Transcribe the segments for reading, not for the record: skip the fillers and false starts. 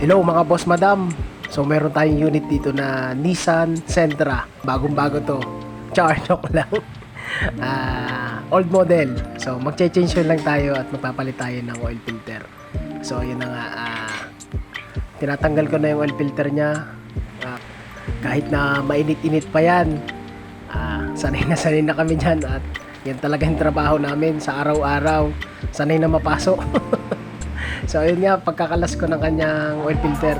Hello mga boss madam. So meron tayong unit dito na Nissan Sentra. Bagong-bago to. Char, joke lang. Old model. So magche-change lang tayo at magpapalit tayo ng oil filter. So yun na nga. Tinatanggal ko na yung oil filter niya. Kahit na mainit-init pa yan. Sanay na kami dyan. At yan talaga yung trabaho namin sa araw-araw. Sanay na mapasok. So ayun nga, pagkakalas ko ng kanyang oil filter,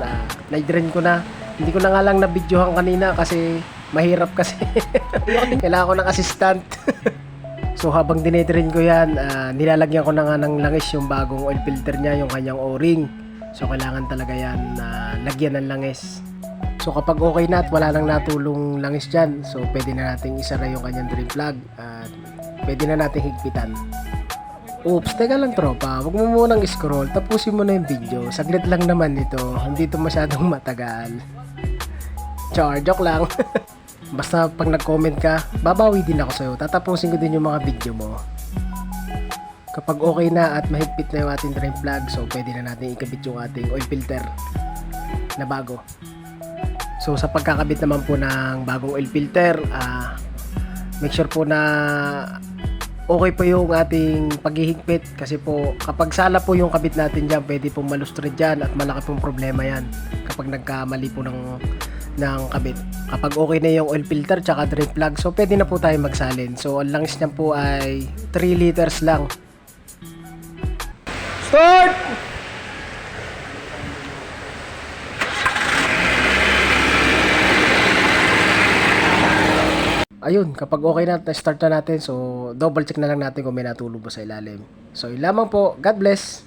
na-drain ko na. Hindi ko na nga lang na-videohan kanina kasi mahirap kasi. Kailangan ko ng assistant. So habang dinedrain ko yan, nilalagyan ko na nga ng langis yung bagong oil filter niya, yung kanyang o-ring. So kailangan talaga yan lagyan ng langis. So kapag okay na at wala nang natulong langis dyan, so pwede na nating isara yung kanyang drain plug at pwede na nating higpitan. Oops, teka lang tropa, huwag mo munang scroll, tapusin mo na yung video. Saglit lang naman ito, hindi ito masyadong matagal. Char, joke lang. Basta pag nag-comment ka, babawi din ako sa'yo, tatapusin ko din yung mga video mo. Kapag okay na at mahigpit na yung ating drain plug, so pwede na natin ikabit yung ating oil filter na bago. So sa pagkakabit naman po ng bagong oil filter, make sure po na okay po yung ating paghihigpit kasi po kapag sala po yung kabit natin dyan, pwede pong malustred dyan at malaki pong problema yan kapag nagkamali po ng kabit. Kapag okay na yung oil filter tsaka drain plug, so pwede na po tayo magsalin. So ang langis niyan po ay 3 liters lang. Start! Ayun, kapag okay na, start na natin. So, double check na lang natin kung may natulog ba sa ilalim. So, yun lamang po. God bless!